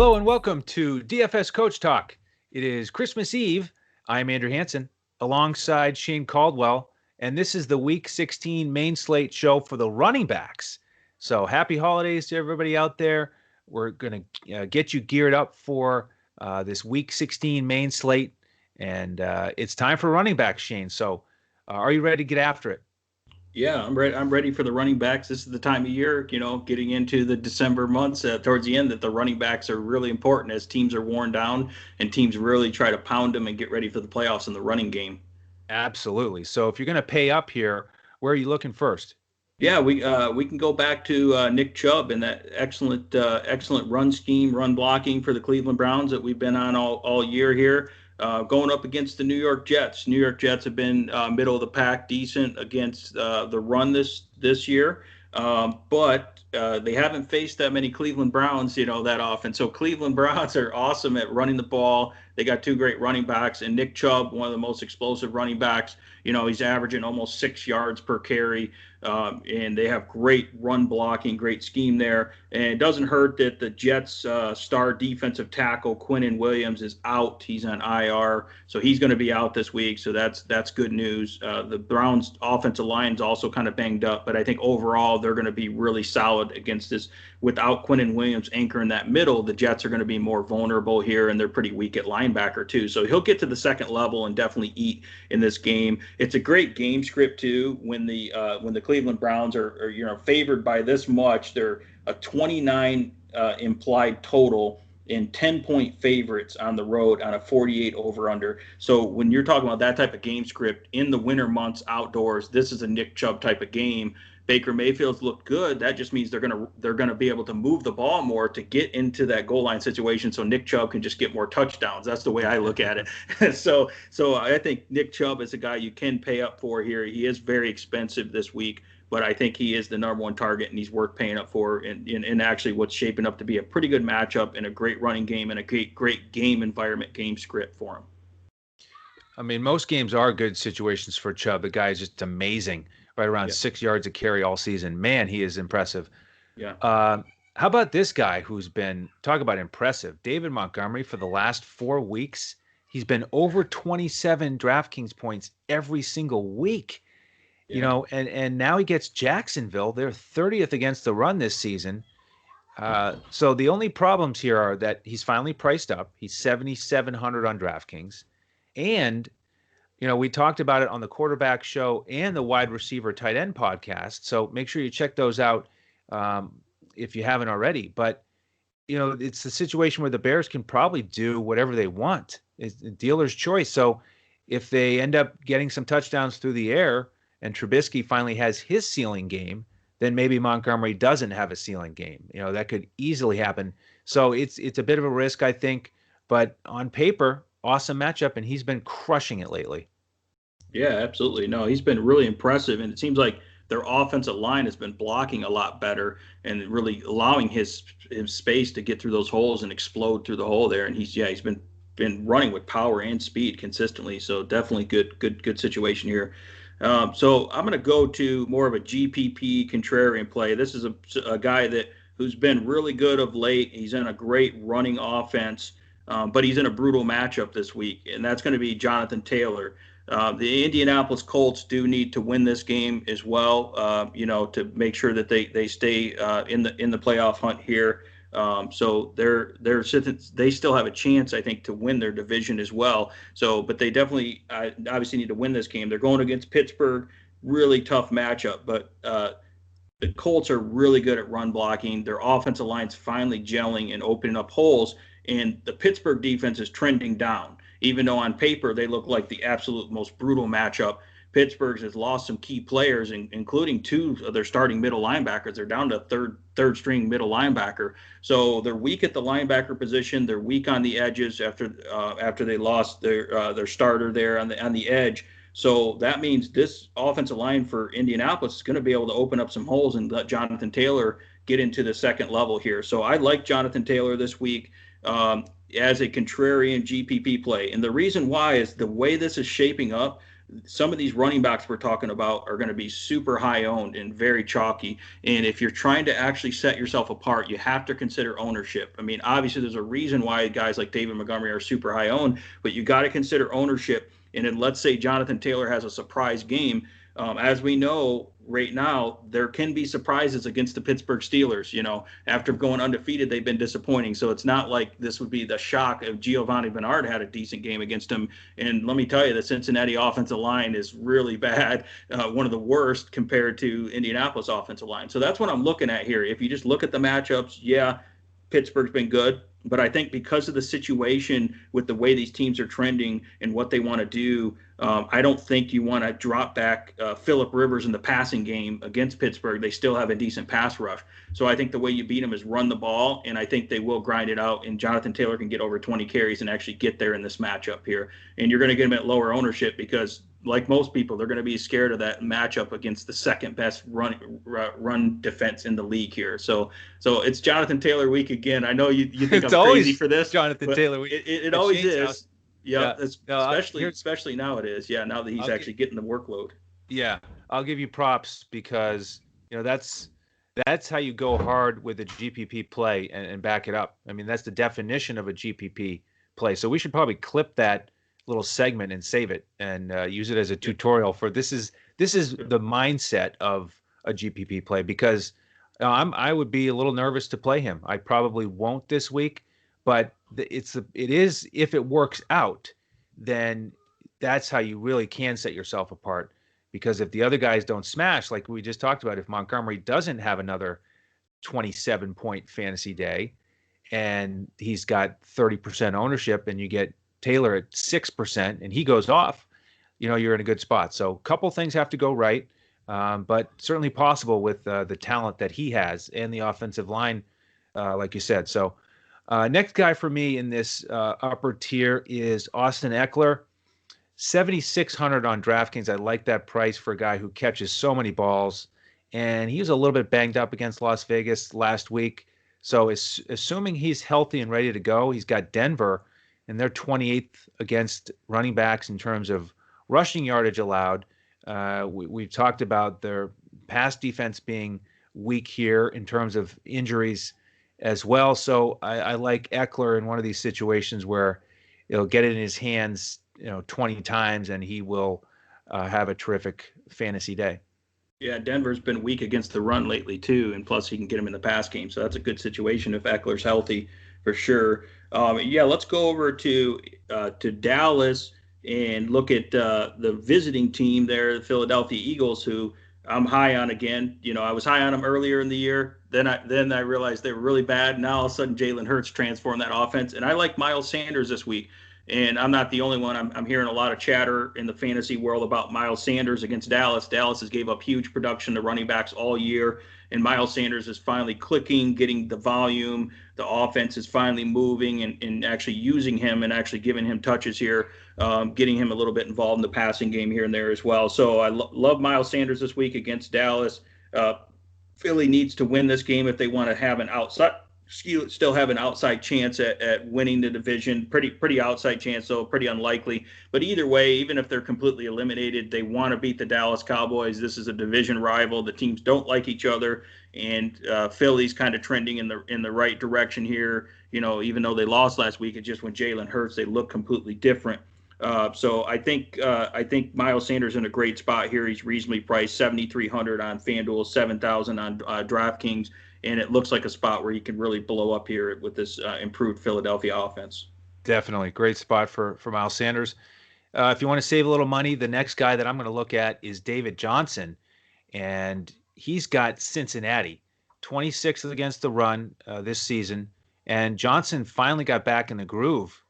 Hello and welcome to DFS Coach Talk. It is Christmas Eve. I'm Andrew Hansen alongside Shane Caldwell, and this is the Week 16 main slate show for the running backs. So happy holidays to everybody out there. We're going to get you geared up for this Week 16 main slate, and it's time for running backs, Shane. So are you ready to get after it? Yeah, I'm ready. I'm ready for the running backs. This is the time of year, getting into the December months towards the end, that the running backs are really important as teams are worn down and teams really try to pound them and get ready for the playoffs in the running game. Absolutely. So if you're going to pay up here, where are you looking first? Yeah, we can go back to Nick Chubb and that excellent run scheme, run blocking for the Cleveland Browns that we've been on all year here. Going up against the New York Jets. New York Jets have been middle of the pack, decent against the run this year, but they haven't faced that many Cleveland Browns, that often. So Cleveland Browns are awesome at running the ball. They got two great running backs, and Nick Chubb, one of the most explosive running backs. He's averaging almost 6 yards per carry. And they have great run blocking, great scheme there. And it doesn't hurt that the Jets' star defensive tackle, Quinnen Williams, is out. He's on IR, so he's going to be out this week. So that's good news. The Browns' offensive line is also kind of banged up, but I think overall they're going to be really solid against this. Without Quinnen Williams anchoring that middle, the Jets are going to be more vulnerable here, and they're pretty weak at linebacker too. So he'll get to the second level and definitely eat in this game. It's a great game script too. When the Cleveland Browns are favored by this much, they're a 29 implied total and 10-point favorites on the road on a 48 over/under. So when you're talking about that type of game script in the winter months outdoors, this is a Nick Chubb type of game. Baker Mayfield's looked good. That just means they're gonna be able to move the ball more to get into that goal line situation, so Nick Chubb can just get more touchdowns. That's the way I look at it. so I think Nick Chubb is a guy you can pay up for here. He is very expensive this week, but I think he is the number one target, and he's worth paying up for. And actually, what's shaping up to be a pretty good matchup and a great running game and a great game environment, game script for him. I mean, most games are good situations for Chubb. The guy is just amazing. Right around 6 yards a carry all season. Man, he is impressive. Yeah. How about this guy who's been, talk about impressive, David Montgomery for the last 4 weeks? He's been over 27 DraftKings points every single week. Yeah. And now he gets Jacksonville. They're 30th against the run this season. So the only problems here are that he's finally priced up. He's 7,700 on DraftKings. And we talked about it on the quarterback show and the wide receiver tight end podcast. So make sure you check those out if you haven't already. But, it's the situation where the Bears can probably do whatever they want. It's a dealer's choice. So if they end up getting some touchdowns through the air and Trubisky finally has his ceiling game, then maybe Montgomery doesn't have a ceiling game. That could easily happen. So it's a bit of a risk, I think. But on paper, awesome matchup, and he's been crushing it lately. Yeah, absolutely. No, he's been really impressive, and it seems like their offensive line has been blocking a lot better and really allowing his space to get through those holes and explode through the hole there. And he's been running with power and speed consistently. So definitely good situation here. So I'm going to go to more of a GPP contrarian play. This is a guy who's been really good of late. He's in a great running offense, but he's in a brutal matchup this week, and that's going to be Jonathan Taylor. The Indianapolis Colts do need to win this game as well, to make sure that they stay in the playoff hunt here. So they still have a chance, I think, to win their division as well. So, but they definitely obviously need to win this game. They're going against Pittsburgh, really tough matchup, but the Colts are really good at run blocking. Their offensive line's finally gelling and opening up holes, and the Pittsburgh defense is trending down. Even though on paper they look like the absolute most brutal matchup, Pittsburgh has lost some key players, including 2 of their starting middle linebackers. They're down to third string middle linebacker. So they're weak at the linebacker position. They're weak on the edges after they lost their starter there on the edge. So that means this offensive line for Indianapolis is going to be able to open up some holes and let Jonathan Taylor get into the second level here. So I like Jonathan Taylor this week. As a contrarian GPP play. And the reason why is the way this is shaping up. some of these running backs we're talking about are going to be super high owned and very chalky. And if you're trying to actually set yourself apart, you have to consider ownership. I mean, obviously, there's a reason why guys like David Montgomery are super high owned, but you got to consider ownership. And then let's say Jonathan Taylor has a surprise game. As we know right now, there can be surprises against the Pittsburgh Steelers. After going undefeated, they've been disappointing. So it's not like this would be the shock if Giovanni Bernard had a decent game against them. And let me tell you, the Cincinnati offensive line is really bad, one of the worst compared to Indianapolis offensive line. So that's what I'm looking at here. If you just look at the matchups, yeah, Pittsburgh's been good. But I think because of the situation with the way these teams are trending and what they want to do, I don't think you want to drop back Phillip Rivers in the passing game against Pittsburgh. They still have a decent pass rush. So I think the way you beat them is run the ball, and I think they will grind it out, and Jonathan Taylor can get over 20 carries and actually get there in this matchup here. And you're going to get him at lower ownership because, like most people, they're going to be scared of that matchup against the second best run defense in the league here. So it's Jonathan Taylor week again. I know you think I'm crazy for this. Jonathan Taylor week. It always is. House. Yeah, especially now it is. Yeah, now that he's actually getting the workload. Yeah, I'll give you props because that's how you go hard with a GPP play and back it up. I mean, that's the definition of a GPP play. So we should probably clip that little segment and save it and use it as a tutorial for this is the mindset of a GPP play because I would be a little nervous to play him. I probably won't this week, but it is if it works out, then that's how you really can set yourself apart. Because if the other guys don't smash, like we just talked about, if Montgomery doesn't have another 27-point fantasy day and he's got 30% ownership and you get Taylor at 6% and he goes off, you're in a good spot. So a couple things have to go right, but certainly possible with the talent that he has and the offensive line, like you said. So next guy for me in this upper tier is Austin Eckler. 7,600 on DraftKings. I like that price for a guy who catches so many balls. And he was a little bit banged up against Las Vegas last week. So assuming he's healthy and ready to go, he's got Denver, and they're 28th against running backs in terms of rushing yardage allowed. We've talked about their pass defense being weak here in terms of injuries as well. So I like Eckler in one of these situations where he'll get it in his hands 20 times and he will have a terrific fantasy day. Yeah, Denver's been weak against the run lately too, and plus he can get him in the pass game, so that's a good situation if Eckler's healthy for sure. Let's go over to Dallas and look at the visiting team there, the Philadelphia Eagles, who I'm high on again. I was high on them earlier in the year. Then I realized they were really bad. Now all of a sudden Jalen Hurts transformed that offense, and I like Miles Sanders this week. And I'm not the only one. I'm hearing a lot of chatter in the fantasy world about Miles Sanders against Dallas. Dallas has gave up huge production to running backs all year, and Miles Sanders is finally clicking, getting the volume. The offense is finally moving and actually using him and actually giving him touches here, getting him a little bit involved in the passing game here and there as well. So I love Miles Sanders this week against Dallas. Philly needs to win this game if they want to have an still have an outside chance at winning the division. Pretty outside chance, though, pretty unlikely. But either way, even if they're completely eliminated, they want to beat the Dallas Cowboys. This is a division rival. The teams don't like each other, and Philly's kind of trending in the right direction here. Even though they lost last week, it's just when Jalen Hurts, they look completely different. So I think Miles Sanders in a great spot here. He's reasonably priced, 7,300 on FanDuel, 7,000 on DraftKings. And it looks like a spot where he can really blow up here with this improved Philadelphia offense. Definitely. Great spot for Miles Sanders. If you want to save a little money, the next guy that I'm going to look at is David Johnson. And he's got Cincinnati, 26th against the run this season. And Johnson finally got back in the groove.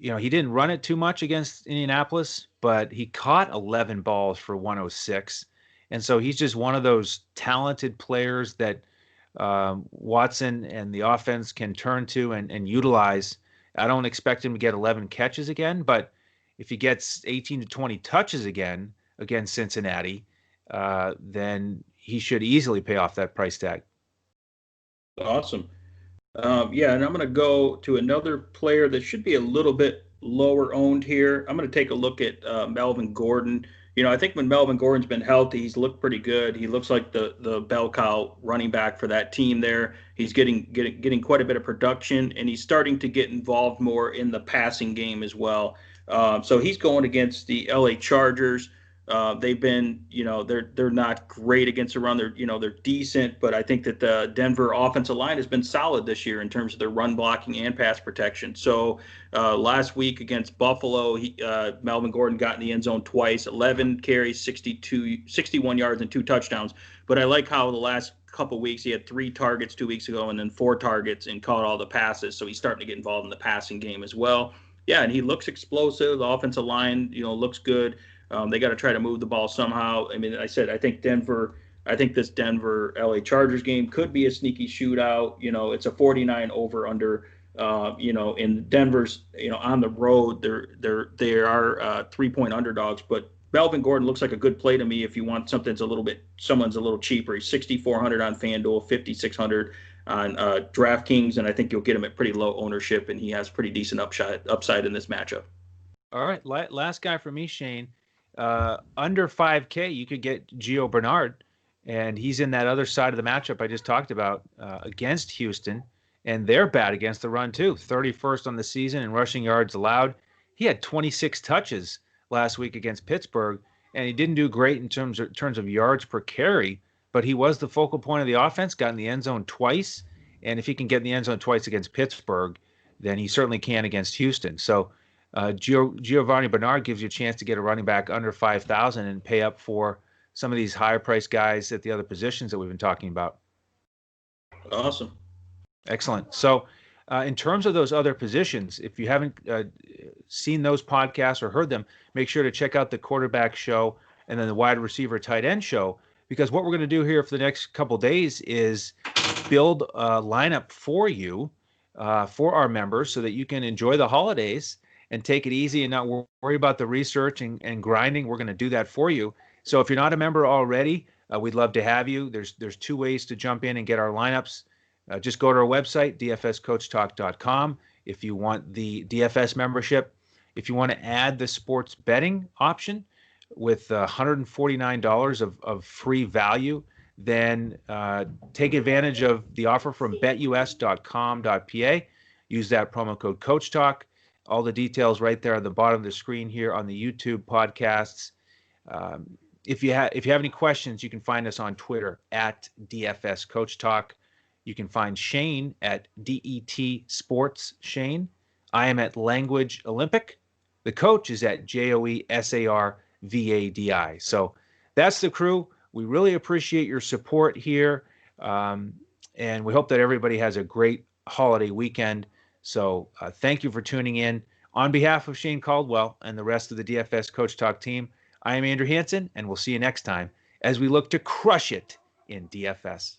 He didn't run it too much against Indianapolis, but he caught 11 balls for 106. And so he's just one of those talented players that Watson and the offense can turn to and utilize. I don't expect him to get 11 catches again, but if he gets 18 to 20 touches again against Cincinnati, then he should easily pay off that price tag. Awesome. And I'm going to go to another player that should be a little bit lower owned here. I'm going to take a look at Melvin Gordon. I think when Melvin Gordon's been healthy, he's looked pretty good. He looks like the bell cow running back for that team there. He's getting quite a bit of production, and he's starting to get involved more in the passing game as well. So he's going against the LA Chargers. They've been, they're not great against the run. They're decent, but I think that the Denver offensive line has been solid this year in terms of their run blocking and pass protection. So last week against Buffalo, Melvin Gordon got in the end zone twice, 11 carries, 61 yards, and 2 touchdowns. But I like how the last couple of weeks he had 3 targets 2 weeks ago and then 4 targets and caught all the passes. So he's starting to get involved in the passing game as well. Yeah, and he looks explosive. The offensive line, looks good. They got to try to move the ball somehow. I mean, I think this Denver LA Chargers game could be a sneaky shootout. It's a 49 over under. In Denver's, on the road, they are 3-point underdogs. But Melvin Gordon looks like a good play to me if you want someone's a little cheaper. He's 6,400 on FanDuel, 5,600 on DraftKings, and I think you'll get him at pretty low ownership, and he has pretty decent upside in this matchup. All right, last guy for me, Shane. Under 5K, you could get Gio Bernard, and he's in that other side of the matchup I just talked about against Houston, and they're bad against the run too. 31st on the season in rushing yards allowed. He had 26 touches last week against Pittsburgh, and he didn't do great in terms of yards per carry, but he was the focal point of the offense, got in the end zone twice, and if he can get in the end zone twice against Pittsburgh, then he certainly can against Houston. So Giovanni Bernard gives you a chance to get a running back under 5,000 and pay up for some of these higher priced guys at the other positions that we've been talking about. Awesome. Excellent. So in terms of those other positions, if you haven't seen those podcasts or heard them, make sure to check out the quarterback show and then the wide receiver tight end show, because what we're going to do here for the next couple of days is build a lineup for you, for our members, so that you can enjoy the holidays and take it easy and not worry about the research and grinding. We're going to do that for you. So if you're not a member already, we'd love to have you. There's 2 ways to jump in and get our lineups. Just go to our website, dfscoachtalk.com, if you want the DFS membership. If you want to add the sports betting option with $149 of free value, then take advantage of the offer from betus.com.pa. Use that promo code CoachTalk. All the details right there on the bottom of the screen here on the YouTube podcasts. If you have any questions, you can find us on Twitter at DFS Coach Talk. You can find Shane at DET Sports Shane. I am at Language Olympic. The coach is at JOESARVADI. So that's the crew. We really appreciate your support here. And we hope that everybody has a great holiday weekend. So thank you for tuning in. On behalf of Shane Caldwell and the rest of the DFS Coach Talk team, I am Andrew Hansen, and we'll see you next time as we look to crush it in DFS.